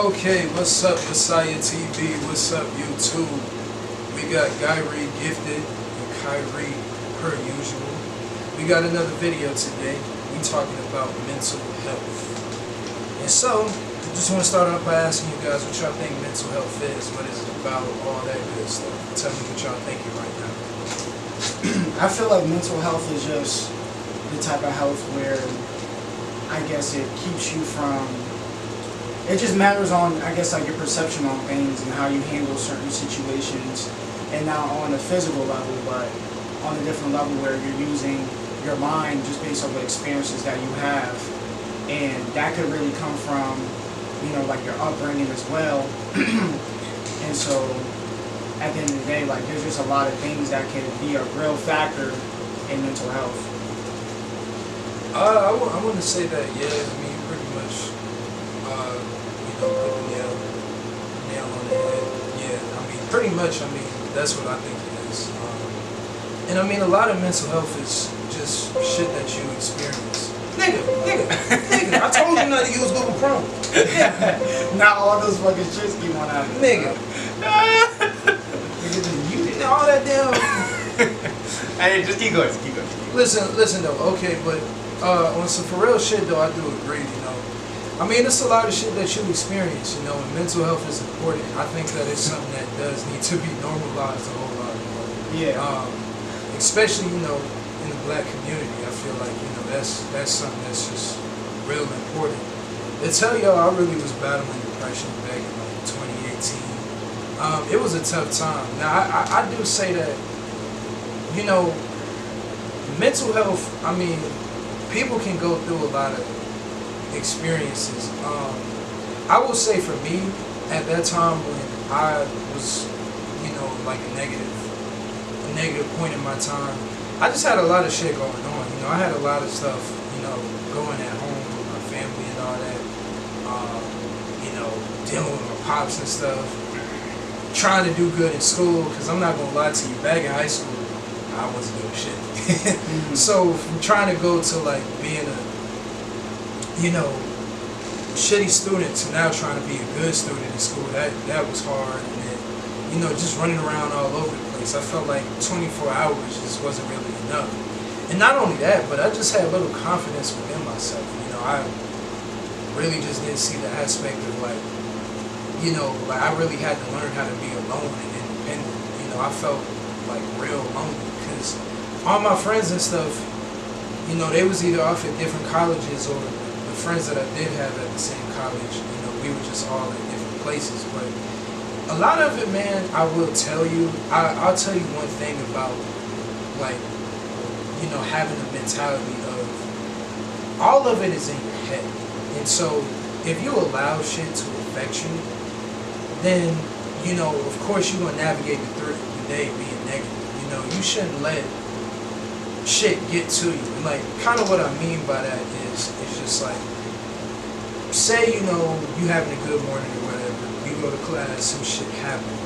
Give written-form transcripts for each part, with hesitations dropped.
Okay, what's up, Messiah TV? What's up, YouTube? We got Kyrie Gifted and Kyrie per usual. We got another video today. We talking about mental health. And so, I just want to start off by asking you guys what y'all think mental health is, what is it about, all that good stuff. Tell me what y'all thinking right now. I feel like mental health is just the type of health where I guess it keeps you from, it just matters on, I guess, like your perception on things and how you handle certain situations, and not on a physical level, but on a different level where you're using your mind just based on the experiences that you have. And that could really come from, you know, like your upbringing as well. And so at the end of the day, like, there's just a lot of things that can be a real factor in mental health. I want to say that, yeah, I mean, pretty much, put the nail on the head. Yeah, I mean, pretty much, I mean, that's what I think it is. And I mean, a lot of mental health is just shit that you experience. Nigga, I told you not to use Google Chrome. Not all those fucking shits you want out of it. Nigga. You did all that damn. Hey, just keep going. Listen though, okay, but on some for real shit though, I do agree, you know. I mean, it's a lot of shit that you experience, you know, and mental health is important. I think that it's something that does need to be normalized a whole lot more. Yeah. Especially, you know, in the black community, I feel like, you know, that's something that's just real important. To tell y'all, I really was battling depression back in like 2018. It was a tough time. Now, I do say that, you know, mental health, I mean, people can go through a lot of experiences. I will say for me, at that time when I was, you know, like a negative point in my time, I just had a lot of shit going on. You know, I had a lot of stuff, you know, going at home with my family and all that. You know, dealing with my pops and stuff. Trying to do good in school, because I'm not gonna lie to you, back in high school, I wasn't doing shit. So from trying to go to like being a, you know, shitty student to now trying to be a good student in school, that was hard. And then, you know, just running around all over the place. I felt like 24 hours just wasn't really enough. And not only that, but I just had a little confidence within myself. You know, I really just didn't see the aspect of like, you know, like I really had to learn how to be alone and independent. You know, I felt like real lonely because all my friends and stuff, you know, they was either off at different colleges, or the friends that I did have at the same college, you know, we were just all in different places. But a lot of it, man, I will tell you, I'll tell you one thing about, like, you know, having a mentality of, all of it is in your head. And so if you allow shit to affect you, then, you know, of course you're going to navigate through the day being negative. You know, you shouldn't let shit get to you. And like, kind of what I mean by that is just like, say, you know, you having a good morning or whatever, you go to class, some shit happen,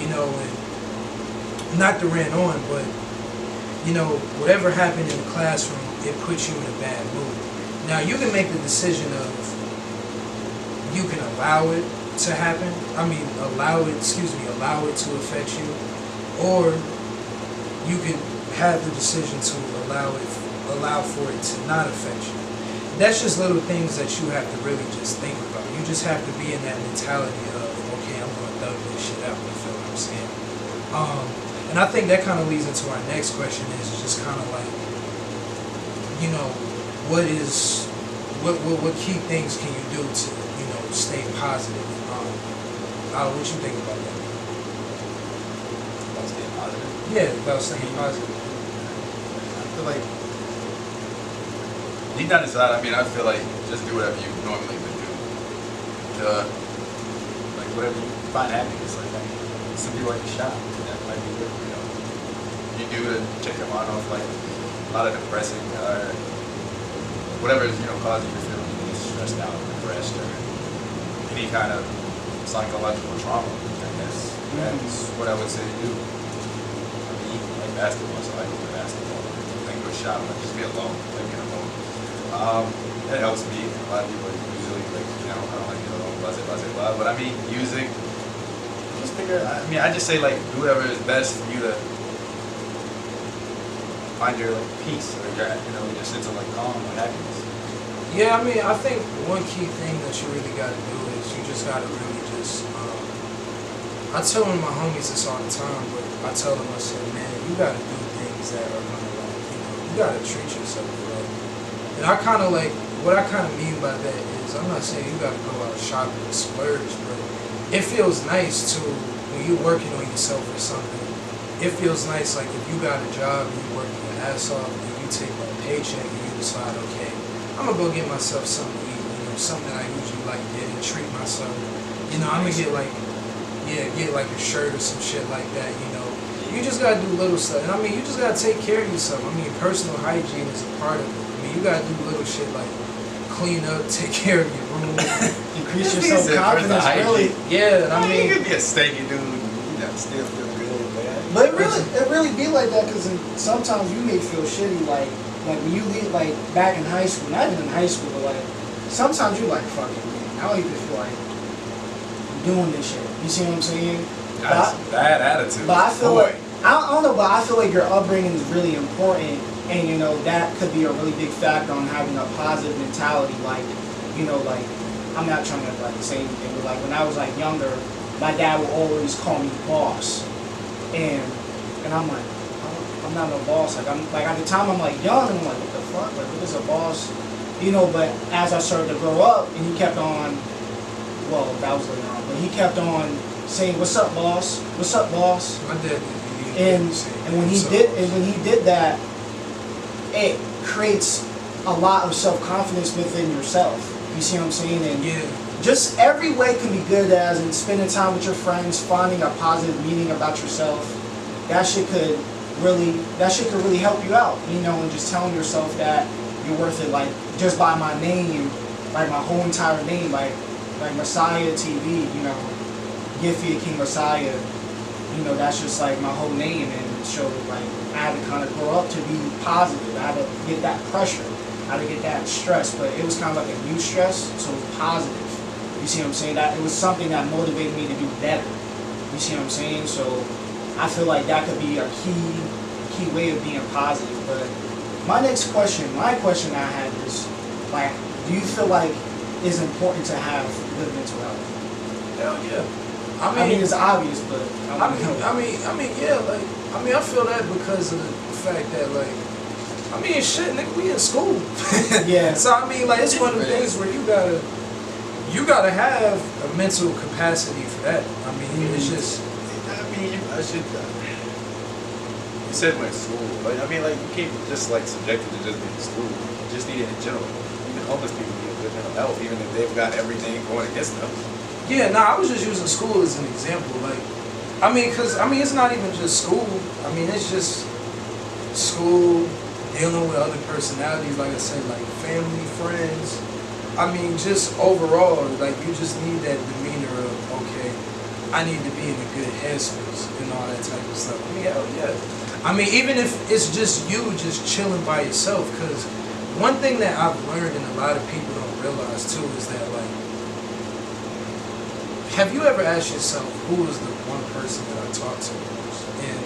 you know, and not to rant on, but, you know, whatever happened in the classroom, it puts you in a bad mood. Now, you can make the decision of, you can allow it to happen, allow it to affect you, or you can have the decision to allow for it to not affect you. That's just little things that you have to really just think about. You just have to be in that mentality of, okay, I'm going to thug this shit out, you feel what I'm saying? And I think that kind of leads into our next question, is just kind of like, you know, what key things can you do to, you know, stay positive? What you think about that? About staying positive? Yeah, about staying positive. I feel like, deep down inside, I mean, I feel like just do whatever you normally would do. Like, whatever you find happiness. Like, some people like to shop. That might be good, you know. You do to check your mind off, like, a lot of depressing, whatever is, you know, causing you to feel really stressed out, depressed, or any kind of psychological trauma. That's what I would say to do. I mean, like basketball, so I go to basketball. I go to shop, like just be alone, like, you know, It helps me. A lot of people usually like, I don't like, blah, blah, blah, blah. But I mean, music, just figure, I just say like, do whatever is best for you to find your like peace or your, your sense of like calm or happiness. Yeah, I mean, I think one key thing that you really got to do is you just got to really just, I tell one of my homies this all the time, but I tell them, I say, man, you got to do things that are going to like, you got to treat yourself right. And I kind of like, what I kind of mean by that is, I'm not saying you got to go out shopping and splurge, but it feels nice to, when you're working on yourself or something, it feels nice like if you got a job and you're working your ass off and you take a paycheck and you decide, okay, I'm gonna go get myself something to eat, something that I usually like getting, treat myself. I'm gonna get like a shirt or some shit like that, You just gotta do little stuff. And I mean, you just gotta take care of yourself. I mean, personal hygiene is a part of it. I mean, you gotta do little shit like clean up, take care of your room. Increase your self-confidence, really. Yeah, I mean, you could be a stanky dude, still feel good, man. But it really be like that, because sometimes you may feel shitty, like when you leave, like back in high school, not even in high school, but like sometimes you're like, fuck it, man, I don't even feel like doing this shit. You see what I'm saying? That's bad attitude. But I feel like, I don't know, but I feel like your upbringing is really important, and that could be a really big factor on having a positive mentality. Like, like I'm not trying to like say anything, but like when I was like younger, my dad would always call me boss, and I'm like, I'm not no boss. Like I'm like at the time I'm like young and I'm like, what the fuck? Like what is a boss? But as I started to grow up and he kept on, well that was later on, but he kept on saying, "What's up, boss? What's up, boss?" My dad and when he did that, it creates a lot of self-confidence within yourself. You see what I'm saying? And just every way can be good, as in spending time with your friends, finding a positive meaning about yourself. That shit could really help you out, and just telling yourself that you're worth it, like just by my name, like my whole entire name, like Messiah TV, Giphy King Messiah, that's just like my whole name, and so like I had to kind of grow up to be positive. I had to get that pressure, I had to get that stress, but it was kind of like a new stress, so it was positive. You see what I'm saying? That it was something that motivated me to do better. You see what I'm saying? So I feel like that could be a key way of being positive. But my question I had is, like, do you feel like it's important to have good mental health? Hell yeah. I mean it's obvious, but I feel that because of the fact that shit, nigga, we in school. Yeah. So I mean, it's one of the things where you gotta have a mental capacity for that. I mean, it's just. You said like school, but you can't just subject it to just being in school. You just need it in general. Even homeless people need good mental health, even if they've got everything going against them. Yeah, I was just using school as an example. It's not even just school. I mean, it's just school, dealing with other personalities, like I said, like family, friends. I mean, just overall, you just need that demeanor of, okay, I need to be in a good headspace and all that type of stuff. I mean, hell yeah. I mean, even if it's just you just chilling by yourself, because one thing that I've learned and a lot of people don't realize too is that, have you ever asked yourself, who is the one person that I talk to most? And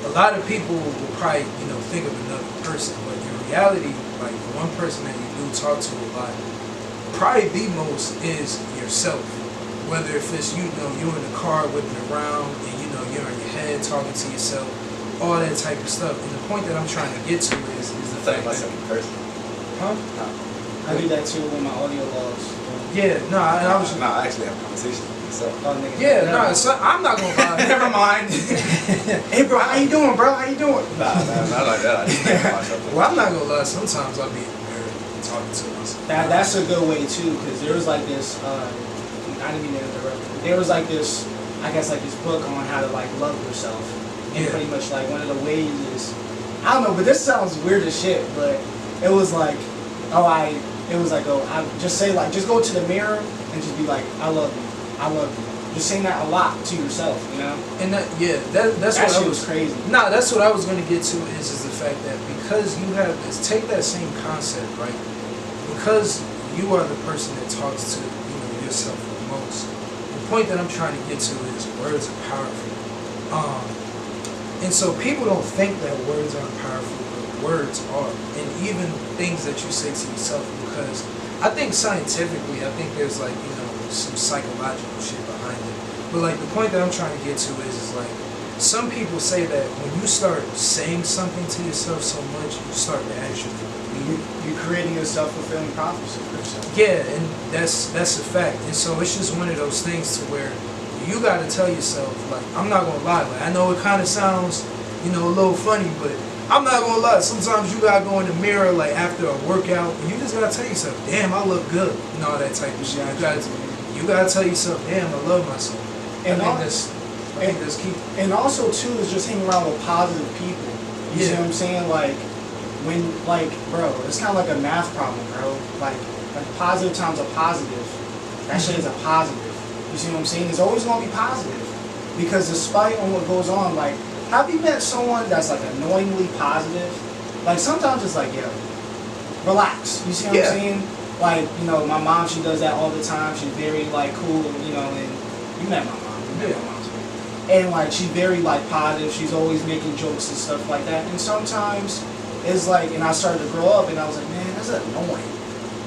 a lot of people will probably, think of another person, but in reality, the one person that you do talk to a lot, probably the most, is yourself. Whether if it's, you in the car whipping around and, you're in your head talking to yourself, all that type of stuff. And the point that I'm trying to get to is the fact that... person. Huh? I do that too with my audio logs. Yeah, I was... I actually have a conversation with myself. So I'm not gonna lie. Never mind. Hey bro, how you doing, bro? How you doing? Nah, not like that. I just think about myself. Well, I'm not gonna lie. Sometimes I'll be embarrassed talking to myself. That's a good way too, because there was this. I didn't mean to interrupt. There was this, I guess, this book on how to love yourself, and pretty much one of the ways is, I don't know, but this sounds weird as shit, but it was I just say just go to the mirror and just be like, I love you. I love you. Just saying that a lot to yourself, And that's that what shit was crazy. That's what I was gonna get to is the fact that because you have take that same concept, right? because you are the person that talks to yourself the most. The point that I'm trying to get to is words are powerful. And so people don't think that words aren't powerful, but words are. And even things that you say to yourself, because I think scientifically, I think there's like, some psychological shit behind it. But like the point that I'm trying to get to is like, some people say that when you start saying something to yourself so much, you start to actually believe it. You're creating a self-fulfilling prophecy for yourself. Yeah, and that's a fact. And so it's just one of those things to where you got to tell yourself, like, I'm not going to lie. Like, I know it kind of sounds, a little funny, but I'm not going to lie. Sometimes you got to go in the mirror, like, after a workout, and you just got to tell yourself, damn, I look good. And all that type of shit. You got to tell yourself, damn, I love myself. And I think that's key. And also, too, is just hanging around with positive people. You see what I'm saying? Like, bro, it's kind of like a math problem, bro. Like positive times a positive, that shit is a positive. You see what I'm saying? It's always going to be positive. Because despite on what goes on, like, have you met someone that's, like, annoyingly positive? Like, sometimes it's like, yo, relax. You see what I'm saying? Like, my mom, she does that all the time. She's very, like, cool, and you met my mom. You met my mom, too. And, like, she's very, like, positive. She's always making jokes and stuff like that. And sometimes it's like, and I started to grow up, and I was like, man, that's annoying.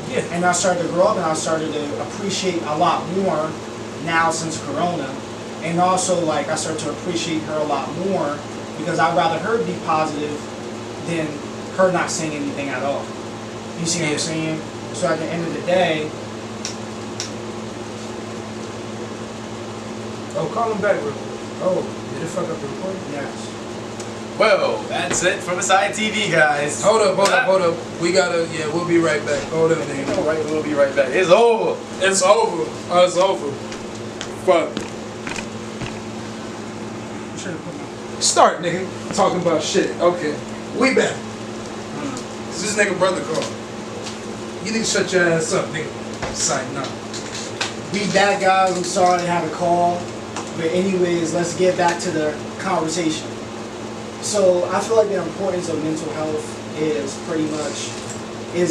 Yeah. And I started to grow up, and I started to appreciate a lot more now since Corona. And also, like, I started to appreciate her a lot more because I'd rather her be positive than her not saying anything at all. You see what I'm saying? So at the end of the day... Oh, call him back real quick. Oh, did it fuck up the recording? Yes. Well, that's it from Aside TV, guys. Hold up. We gotta, we'll be right back. Hold up, nigga. Right, we'll be right back. It's over. It's over. Oh, it's over. Fuck. Start, nigga. Talking about shit. Okay. We back. This nigga brother called. You need to shut your ass up, nigga. Sign up. We back, guys. I'm sorry I had a call. But anyways, let's get back to the conversation. So I feel like the importance of mental health is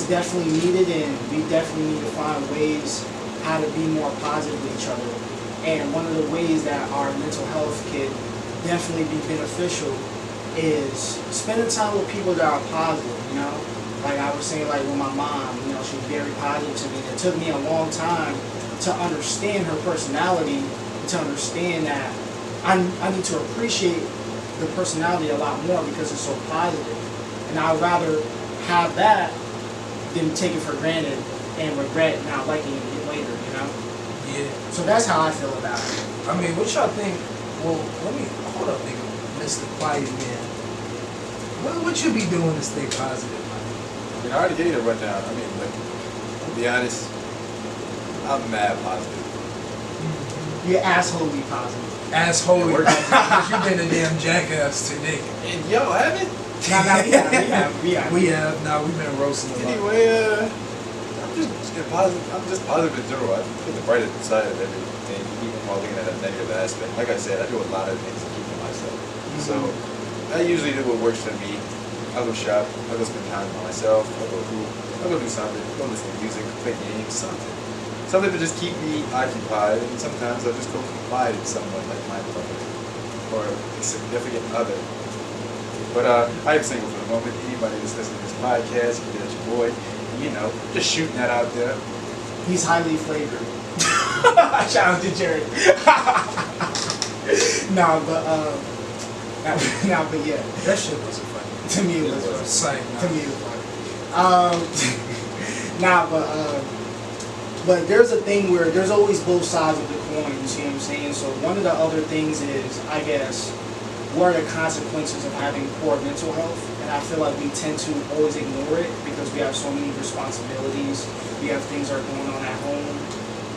definitely needed, and we definitely need to find ways how to be more positive with each other. And one of the ways that our mental health could definitely be beneficial is spending time with people that are positive, Like I was saying, like with my mom, she's very positive to me. It took me a long time to understand her personality, to understand that I need to appreciate the personality a lot more because it's so positive. And I'd rather have that than take it for granted and regret not liking it later, Yeah. So that's how I feel about it. I mean, what y'all think? Well, hold up, nigga. Mr. Quiet Man. What you be doing to stay positive, man? I already gave you a rundown. I mean, like, to be honest, I'm mad positive. You're assholely positive. Asshole, because you been a damn jackass to nigga. And yo, haven't? We have. Nah, we've been roasting a lot. Anyway, I'm just positive. I'm just positive in general. I put the brighter side of everything, even while looking at a negative aspect. Like I said, I do a lot of things to keep to myself. So I usually do what works for me. I'll go shop. I'll go spend time with myself. I'll go do something. Go listen to music, play games, something. Something to just keep me occupied, and sometimes I'll just go confide in someone like my brother or a significant other. But I am single for the moment. Anybody that's listening to this podcast, you can get your boy. Just shooting that out there. He's highly flavored. Shout out to Jared. but yeah. That shit wasn't funny. To me it was funny. Sight, To me it was funny. But there's a thing where there's always both sides of the coin, you see what I'm saying? So one of the other things is, I guess, what are the consequences of having poor mental health? And I feel like we tend to always ignore it because we have so many responsibilities. We have things that are going on at home.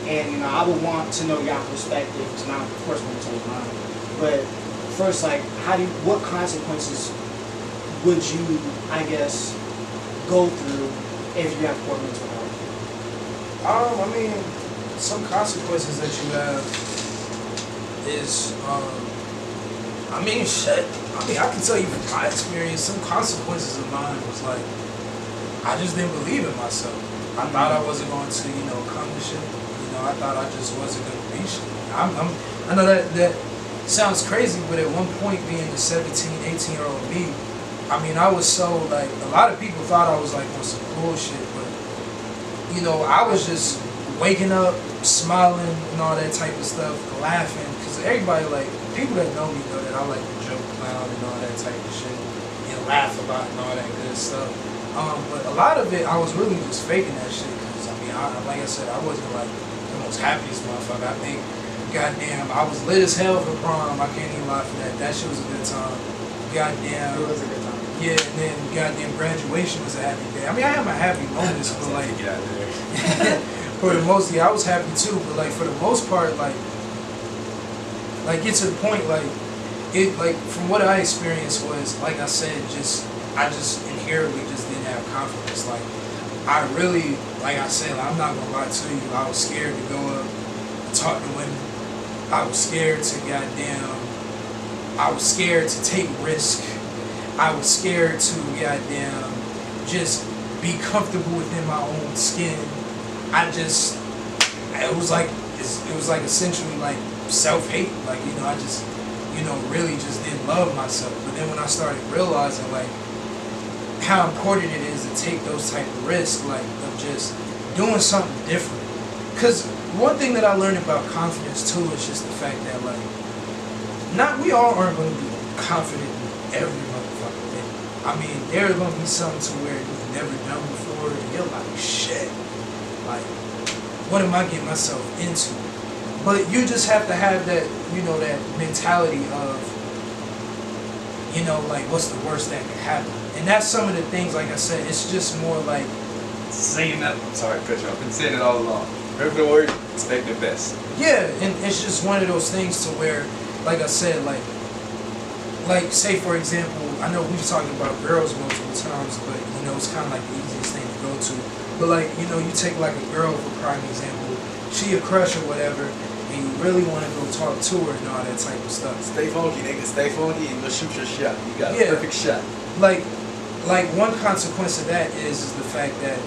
And, I would want to know your perspectives. Now, of course, I'm going to tell you mine. But first, like, what consequences would you, I guess, go through if you have poor mental health? I mean, some consequences that you have is, shit. I can tell you from my experience, some consequences of mine was like, I just didn't believe in myself. I thought I wasn't going to, you know, come to shit. You know, I thought I just wasn't going to be shit. I know that sounds crazy, but at one point being the 17, 18-year-old me, I mean, I was so, like, a lot of people thought I was, like, on some bullshit, but, you know, I was just waking up, smiling, and all that type of stuff, laughing, because everybody, like, people that know me know that I like to joke, clown, and all that type of shit, and laugh about and all that good stuff. But a lot of it, I was really just faking that shit, because, I mean, like I said, I wasn't, like, the most happiest motherfucker. I think, goddamn, I was lit as hell for prom. I can't even lie for that. That shit was a good time. Goddamn. It was a good time. Yeah, and then goddamn graduation was a happy day. I mean, I had my happy moments, but like, Get out of there. for the most, yeah, I was happy too. But like, for the most part, like get to the point, like, it, like, from what I experienced was, like I said, I just inherently just didn't have confidence. Like, I really, like I said, I'm not gonna lie to you, I was scared to go up and talk to women. I was scared to take risk. I was scared to goddamn just be comfortable within my own skin. It was like essentially like self-hate. Like, you know, I just, you know, really just didn't love myself. But then when I started realizing like how important it is to take those type of risks, like of just doing something different. Cause one thing that I learned about confidence too is just the fact that like, we all aren't going to be confident in every motherfucking thing. I mean, there's going to be something to where you've never done before and you're like, shit, like, what am I getting myself into? But you just have to have that, you know, that mentality of, you know, like, what's the worst that could happen? And that's some of the things, like I said, it's just more like Saying that, I'm sorry, Chris, I've been saying it all along. Remember the word, expect the best. yeah, and it's just one of those things to where, like I said, like say for example, I know we've talked about girls multiple times, but you know it's kind of like the easiest thing to go to. But like, you know, you take like a girl for prime example, she a crush or whatever, and you really want to go talk to her and all that type of stuff. Stay funky, nigga. Stay funky and go shoot your shot. You got a Yeah. perfect shot. Like one consequence of that is the fact that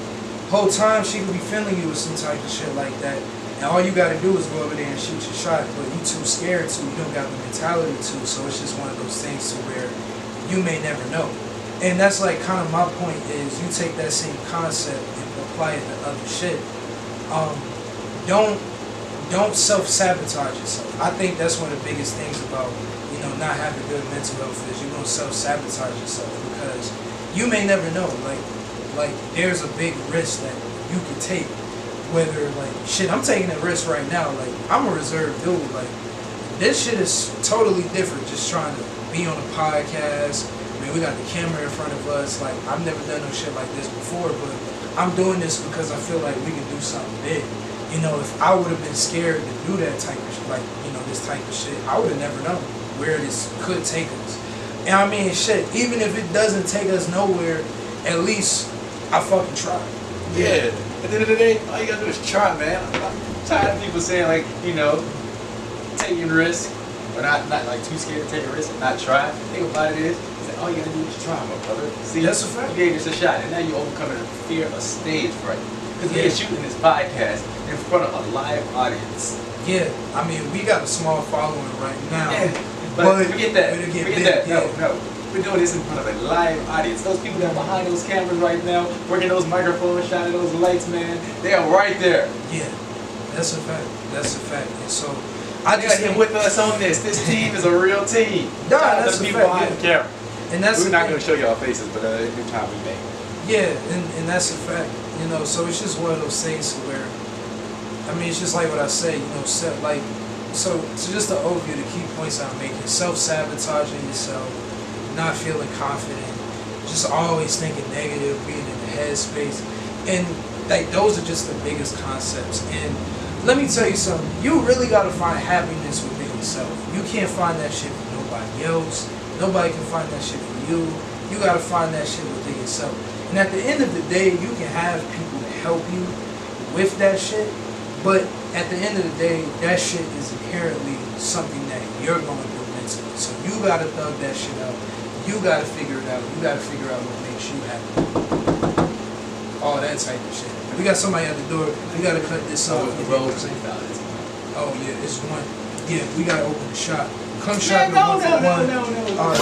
whole time she could be feeling you with some type of shit like that, and all you gotta do is go over there and shoot your shot, but you too scared to, you don't got the mentality to, so it's just one of those things to where you may never know. And that's like kind of my point is you take that same concept and apply it to other shit. Don't self-sabotage yourself. I think that's one of the biggest things about, you know, not having good mental health is you're gonna self-sabotage yourself because you may never know. Like there's a big risk that you could take. Whether like shit, I'm taking a risk right now. Like I'm a reserved dude. Like this shit is totally different. Just trying to be on a podcast. I mean, we got the camera in front of us. Like I've never done no shit like this before, but I'm doing this because I feel like we can do something big. You know, if I would have been scared to do that type of shit, like, you know, this type of shit, I would have never known where this could take us. And I mean, shit, even if it doesn't take us nowhere, at least I fucking tried. Yeah. At the end of the day, all you gotta do is try, man. I'm tired of people saying like, you know, taking risks, but not like too scared to take a risk and not try. The thing about it is that all you gotta do is try, my brother. See, That's a fact. You gave this a shot, and now you're overcoming the fear of stage fright. Because Yeah. we're shooting this podcast in front of a live audience. Yeah, I mean, we got a small following right now. Yeah, but forget that. it'll get Forget big, that. No. We're doing this in front of a live audience. Those people that are behind those cameras right now, working those microphones, shining those lights, man, they are right there. Yeah, that's a fact. That's a fact. And so, I I got just him think, with us on this. This team is a real team. Nah, Shout out to that's the a people fact, behind the camera. and that's We're the not thing. going to show y'all faces, but every time we make. Yeah, and that's a fact. You know, so it's just one of those things where, I mean, it's just like what I say. You know, so just to overview the key points I'm making: self-sabotaging yourself, not feeling confident, just always thinking negative, being in the headspace, and like those are just the biggest concepts. And let me tell you something: you really gotta find happiness within yourself. You can't find that shit for nobody else. Nobody can find that shit for you. You gotta find that shit within yourself. And at the end of the day, you can have people to help you with that shit, but at the end of the day, that shit is inherently something that you're going through mentally. So you gotta thug that shit out. You gotta figure it out. You gotta figure out what makes you happy. All that type of shit. We got somebody at the door. We gotta cut this off. The roads ain't valid. Oh yeah, it's one. Yeah, we gotta open the shop. Come Man, shop at no, 1 for no, no, 1. no, no. All right.